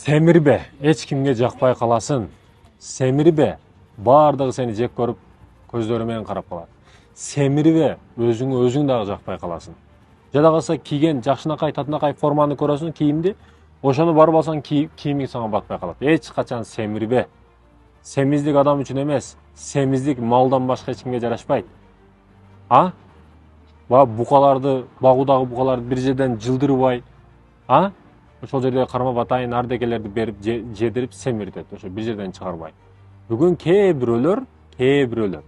Семирбе, эч кимге жакпай каласың. Семирбе, бардыгы сени жек көрүп, көздөрү менен карап калат. Семирбе, өзүңө өзүң дагы жакпай каласың. Жада калса кийген жакшынакай, татынакай форманы көрөсүң, кийимди, ошону барып алсаң кийимиң сага батпай калат. Эч качан семирбе. Семиздик адам үчүн эмес, семиздик малдан башка эч кимге жарашпайт. Букаларды, багуудагы букаларды бир жерден жылдырбай, ошол жерде карма батайын ардекелерди берип жедирип семиртет, ошо бир жерден чыгарбай. Бүгүн кээ бирөөлөр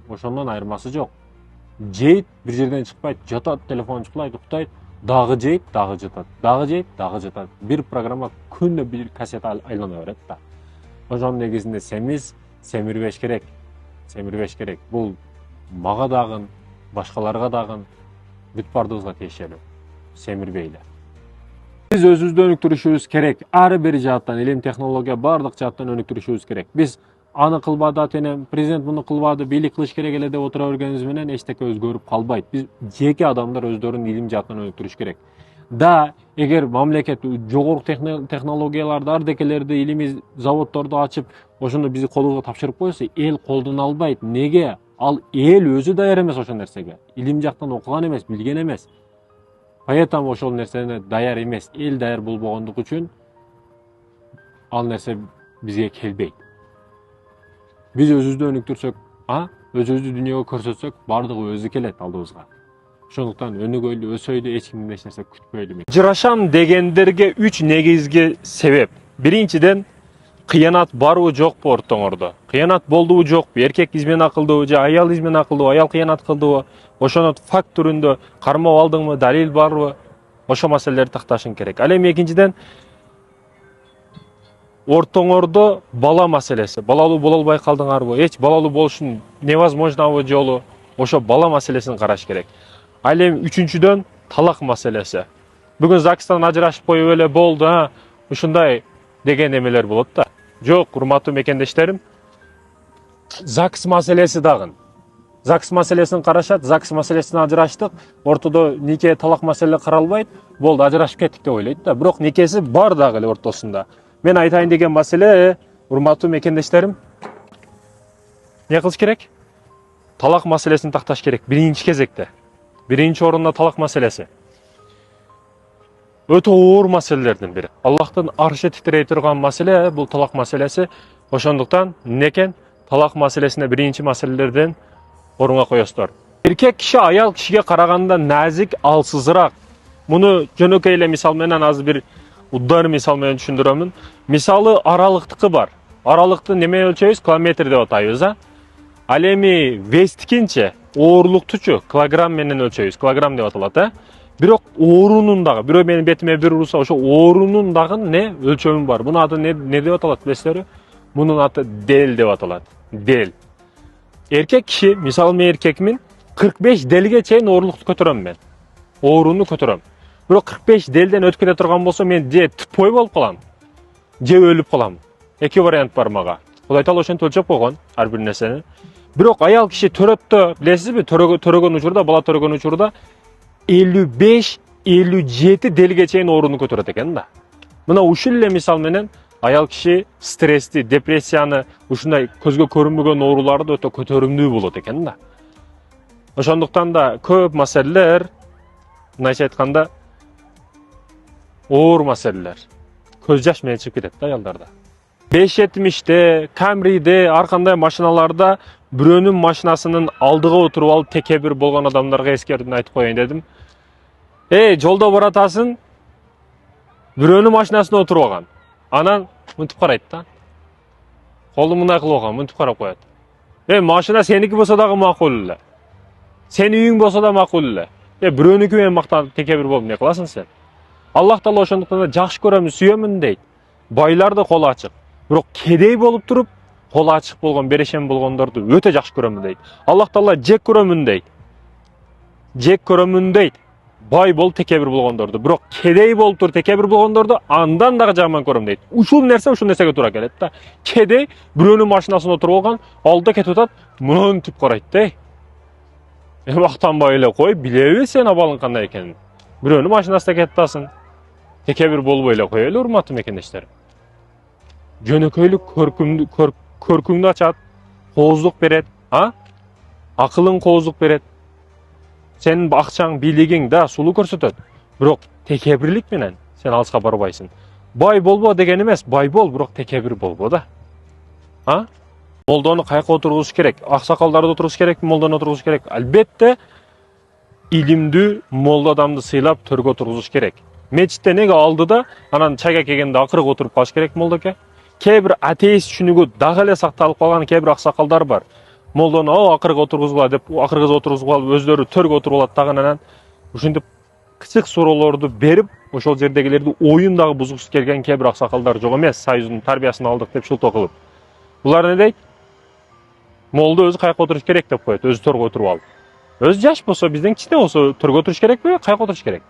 ошондон айырмасы жок. Жейт, бир жерден чыкпайт, жатат, телефон чукулайт, уктайт, дагы жейт, дагы жатат, дагы жейт, дагы жатат. Бир программа күндө бир кассет айлана берет да. Ошонун негизинде семирбеш керек. Семирбеш керек. Бул мага дагы, башкаларга дагы, бүт бардыгыбызга тиешелүү. Семирбейле. Биз өзүбүздү өнүктүрүшүбүз керек. Ар бир жааттан, илим, технология бардык жааттан өнүктүрүшүбүз керек. Биз аны кылбады, атенен президент муну кылбады, бийлик кылыш керек эле деп отура бергенибиз менен эчтеке өзгөрүп калбайт. Биз жеке адамдар өздөрүн илим жааттан өнүктүрүш керек. Эгер мамлекет жогорку технологияларды, ардекелерди, илимий заводдорду ачып, ошону биздин колубузга тапшырып койсо, эл колдон албайт. Неге? Ал эл өзү даяр эмес ошол нерсеге. Илим жактан окуган эмес, билген эмес. Поэтому ошол нерсене даяр эмес. Эл даяр болбогондугу үчүн ал нерсе бизге келбейт. Биз өзүбүздү өнүктүрсөк, өзүбүздү дүйнөгө көрсөтсөк, бардыгы өзү келет алдыбызга. Ошондуктан өнүгөйлү, өсөйлү, эч кимден эч нерсе күтпөйлү. Жырашам дегендерге 3 негизги себеп. Биринчиден, кыянат барбы жокпу ортоңордо? Кыянат болдубу жокпу? Эркек измена кылдыбы же аял измена кылдыбы, аял кыянат кылдыбы? Ошону факт түрүндө кармап алдыңбы, далил барбы? Ошо маселелерди такташың керек. Ал эми экинчиден, ортоңордо бала маселеси. Балалуу боло албай калдыңарбы? Эч балалуу болушун невозможнобу жолу? Ошо бала маселесин караш керек. Ал эми үчүнчүдөн талак маселеси. Бүгүн ЗАГСтан ажырашып коюп эле болду, ушундай деген эмелер болот да. Жок, урматтуу мекендештерим, ЗАГС маселеси дагы. ЗАГС маселесин карашат, ЗАГС маселесине ажыраштык, ортодо нике, талак маселе каралбайт, болду, ажырашып кеттик деп ойлойт да. Бирок никеси бар дагы эле ортосунда. Мен айтайын деген маселе, урматтуу мекендештерим, не кылыш керек? Талак маселесин такташ керек биринчи кезекте. Биринчи орунда талак маселеси. Өтө оор маселелердин бири. Аллахтын аршы титирей турган маселе бул талак маселеси. Ошондуктан некен талак маселесине биринчи маселелерден орунга коесуздар. Эркек киши аял кишиге караганда назик, алсызыраак. Муну жөнөкөй эле мисал менен азыр бир уддар мисал менен түшүндүрөмүн. Мисалы аралыктыкы бар. Аралыкты неме өлчөйбүз? Километр деп атайбыз, Ал эми вестикинче, оорлуктучу килограмм менен өлчөйбүз. Килограмм деп аталат, Бирок оорунун дагы, бирөө менин бетиме бир урса, ошо оорунун дагы не өлчөмү бар. Мунун аты не деп аталат билесиздерби? Мунун аты дел деп аталат. Дел. Эркек киши, мисалы мен эркекмин, 45 делге чейин оорлукту көтөрөм мен. Ооруну көтөрөм. Бирок 45 делден өтүп кете турган болсо мен же тупой болуп калам, же өлүп калам. Эки вариант бар мага. Кудай Таала ошентип өлчөп койгон ар бир нерсени. Бирок аял киши төрөттө, билесизби, төрөгөн учурда, бала төрөгөн учурда 55-57 делге чейин ооруну көтөрөт экен да. Мына ушул эле мисал менен аял киши стрессти, депрессияны, ушундай көзгө көрүнбөгөн ооруларды өтө көтөрүмдүү болот экен да. Ошондуктан да көп маселелер, мындайча айтканда, оор маселелер. Көз жаш менен чыгып кетет да аялдарда. 570-те, Камриде, ар кандай машиналарда бирөөнүн машинасынын алдыга отуруп алып текебир болгон адамдарга эскертүүнү айтып коеюн дедим. Жолдо баратасың, бирөөнүн машинасына отуруп алган. Анан мынтип карайт да. Колду мындай кылып алган, мынтип карап коет. Машина сеники болсо дагы макул эле. Сенин үйүң болсо да макул эле. Бирөөнүкү менен мактанып текебир болуп не кыласың сен? Аллах Таала ошондуктан да жакшы көрөмүн, сүйөмүн дейт. Байларды колу ачык. Бирок кедей болуп туруп, колу ачык болгон, берешем болгондорду өтө жакшы көрөмүн дейт. Аллах Таала жек көрөмүн дейт. Жек көрөмүн дейт. Бай болуп текебир болгондорду, бирок кедей болуп туруп текебир болгондорду андан дагы жаман көрөм дейт. Ушул нерсеге туура келет да. Кедей бирөөнүн машинасына отуруп алган, алда кетип атат, мынтип карайт да. Мактанбай эле кой, билеби сен абалың кандай экенин. Бирөөнүн машинасына кетип атасың. Текебир болбой эле кой эле, урматтуу мекендештер. Жөнөкөйлүк көркүңдү ачат, кооздук берет, акылың кооздук берет. Сенин акчаң, бийлигиң да сулуу көрсөтөт. Бирок текебирлик менен сен алыска барбайсың. Бай болбо деген эмес, бай бол, бирок текебир болбо да. Молдону кайка отургуш керек? Аксакалдарды отургуш керекпи, молдону отургуш керек? Албетте илимдүү молдо адамды сыйлап төргө отургузуш керек. Мечитте неге алдыда, анан чайга келгенде акыркы отуруп калыш керек молдоке? Кээ бир атеист түшүнүгү дагы эле сакталып калган кээ бир аксакалдар бар. Молдону акыркы отургузгула деп, акыркы отургузуп алып, өздөрү төргө отуруп алат дагы анан ушинтип кычык суроолорду берип, ошол жердегилерди оюн дагы бузгусу келген кээ бир аксакалдар жок эмес, союздун тарбиясын алдык деп шултоо кылып. Булар не дейт? Молдо өзү кайка отуруш керек деп коет, өзү төргө отуруп алып. Өзү жаш болсо, бизден кичине болсо төргө отуруш керекпи, кайка отуруш керек?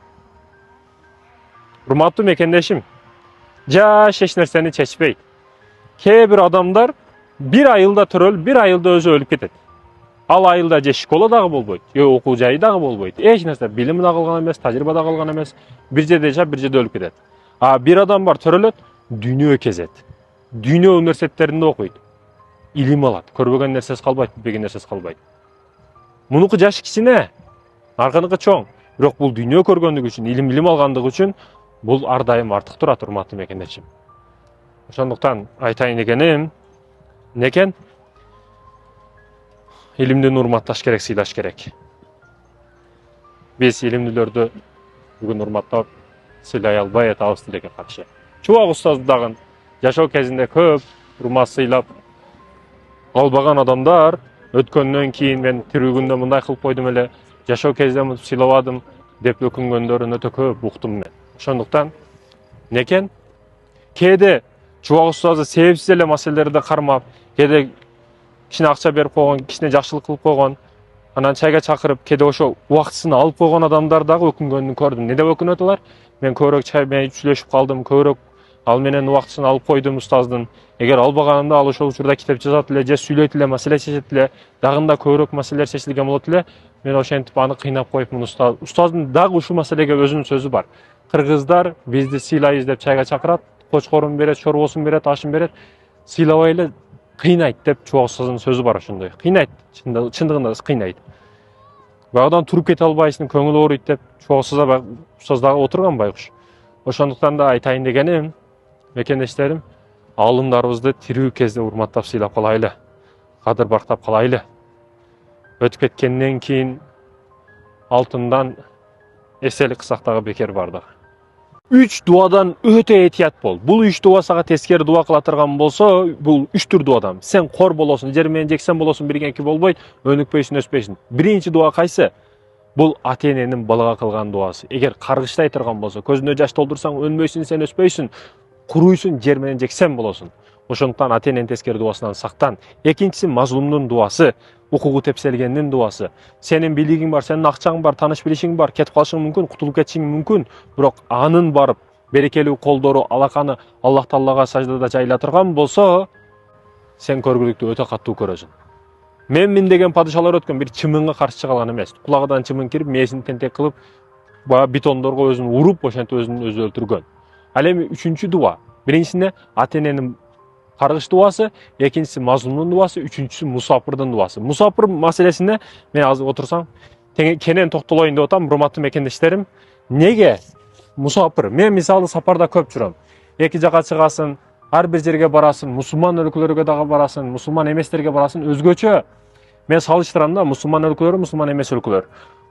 Урматтуу мекендешим, жаш эч нерсени чечпейт. Кээ бир адамдар бир айылда төрөлүп, бир айылда өзү өлүп кетет. Ал айылда же школа дагы болбойт, же окуу жайы дагы болбойт. Эч нерсе, билим да калган эмес, тажрыйба да калган эмес. Бир жерде жашап, бир жерде өлүп кетет. А бир адам бар төрөлөт, дүйнө кезет. Дүйнө университеттеринде окуйт. Илим алат. Көрбөгөн нерсеси калбайт, билбеген нерсеси калбайт. Мунуку жаш кичине, арканыкы чоң. Бирок бул дүйнө көргөндүгү үчүн, илим алгандыгы үчүн бул ар дайым артык турат, урматтуу мекендешим. Ошондуктан айтайын дегеним, некен? Илимдүүнү урматташ керек, сыйлаш керек. Биз илимдүүлөрдү бүгүн урматтап, сыйлай албай атабыз тилекке каршы. Чубак устазды дагы жашоо кезинде көп урмат сыйлап албаган адамдар өткөндөн кийин мен тирүү күндө мындай кылып койдум эле, жашоо кезде мынтип сыйлабадым деп өкүнгөндөрүн өтө көп уктум мен. Ошондуктан некен? Кээде чубак устазы себепсиз эле маселелерди кармап, кээде кичине акча берип койгон, кичине жакшылык кылып койгон, анан чайга чакырып, кээде ошо убактысын алып койгон адамдар дагы өкүнгөнүн көрдүм. Эмне деп өкүнөт алар? Мен көбүрөөк чай менен сүйлөшүп калдым, көбүрөөк ал менен убактысын алып койдум устаздын. Эгер албаганымда ал ошол учурда китеп жазат эле, же сүйлөйт эле, маселе чечет эле, дагында көбүрөөк маселелер чечилген болот эле. Мен ошентип аны кыйнап коюпмун устаздын дагы ушул маселеге өзүнүн сөзү бар. Кыргыздар бизди сыйлайбыз деп чайга чакырат, кочкорун берет, чорбосун берет, ашын берет, сыйлабай эле кыйнайт деп чубак устаздын сөзү бар ошондой. Кыйнайт, чындыгында кыйнайт. Баягыдан туруп кете албайсың, көңүл ооруйт деп чубак устаз дагы отурган байкуш. Ошондуктан да айтайын дегеним, мекендештерим, алымдарыбызды тирүү кезде урматтап сыйлап калайлы, кадыр бактап калайлы. Өтүп кеткенден кийин алтындан эселик кылсак дагы бекер бардык. 3 дуадан өтө этият бол. Бул 3 дуа сага тескери дуа кыла турган болсо, бул 3 түр дуадан. Сен кор болосуң, жер менен жексен болосуң, биргенки болбойт, өнүкпөйсүң, өспөйсүң. Биринчи дуа кайсы? Бул ата-эненин балага кылган дуасы. Эгер каргыштай турган болсо, көзүнө жаш толтурсаң, өнбөйсүң, сен өспөйсүң, куруйсуң, жер менен жексен болосуң. Ошондуктан ата-эненин тескери дуасынан сактан. Экинчиси мазлумдун дуасы, укугу тепселгендин дуасы. Сенин бийлигиң бар, сенин акчаң бар, таныш билишиң бар, кетип калышың мүмкүн, кутулуп кетишиң мүмкүн, бирок анын барып берекелүү колдору, алаканы Аллах Таалага саждада жайла турган болсо, сен көргүлүктү өтө каттуу көрөсүң. Мен деген падышалар өткөн, бир чымынга каршы чыга алган эмес. Кулагыдан чымын кирип, мээсин тентек кылып, бетондорго өзүн уруп, ошентип өзүн өзү өлтүргөн. Ал эми үчүнчү дуа. Биринчисине ата-эненин каргыш дуасы, экинчиси мазлумдун дуасы, үчүнчүсү мусапырдын дуасы. Мусапыр маселесине мен азыр отурсам, кенен токтолоюн деп атам, урматтуу мекендештерим. Неге мусапыр? Мен мисалы сапарда көп жүрөм. Эки жака чыгасың, ар бир жерге барасың, мусулман өлкөлөргө дагы барасың, мусулман эместерге барасың, өзгөчө. Мен салыштырам да, мусулман өлкөлөр, мусулман эмес өлкөлөр.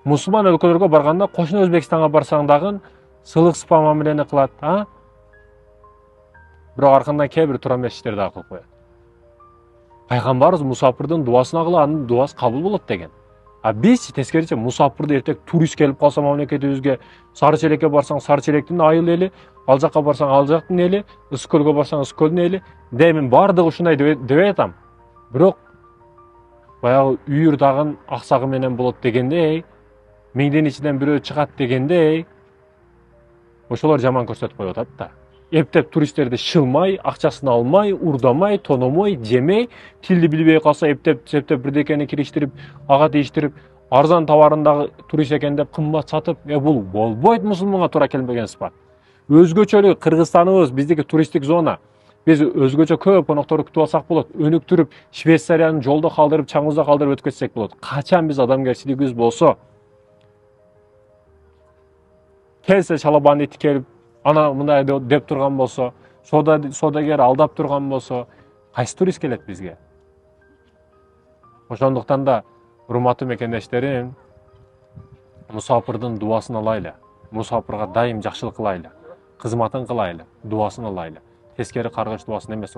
Мусулман өлкөлөргө барганда, кошуна Өзбекстанга барсаң дагы сылык сыпа мамилени кылат, бирок аркандан кээ бир туура эмес иштер дагы кылып коет. Пайгамбарыбыз мусапырдын дуасын агыла, анын дуасы кабыл болот деген. А биз тескерисинче мусапырды эртек турист келип калса мамлекетибизге, Сары Челекке барсаң, Сары Челектин айыл эли, ал жакка барсаң, ал жактын эли, Ысык көлгө барсаң, Ысык көлдүн эли, деймин бардыгы ушундай дебей атам. Бирок баягы үйүр дагын аксагы менен болот дегендей, миңдин ичинен бирөө чыгат дегендей, ошолор жаман көрсөтүп коюп атат да. Эптеп туристтерди шылмай, акчасын алмай, урдамай, тономой, жемей, тилди билбей калса эптеп бирдекени кириштирип, ага тийиштирип, арзан товарындагы турист экен деп кымбат сатып, бул болбойт, мусулманга туура келбеген сыпат. Өзгөчөлүк Кыргызстаныбыз биздики туристтик зона. Биз өзгөчө көп конокторду күтүп алсак болот. Өнүктүрүп, Швейцарияны жолдо калдырып, чаңгызда калдырып өтүп кетсек болот. Качан биз адамгерчилигибиз болсо, келсе шалабаны тикелип, ана мындай деп турган болсо, содагер алдап турган болсо, кайсы турист келет бизге? Ошондуктан да, урматтуу мекендештерим, мусапырдын дубасын алайлы. Мусапырга дайым жакшылык кылайлы. Кызматын кылайлы, дубасын алайлы. Тескери каргыш дубасын эмес.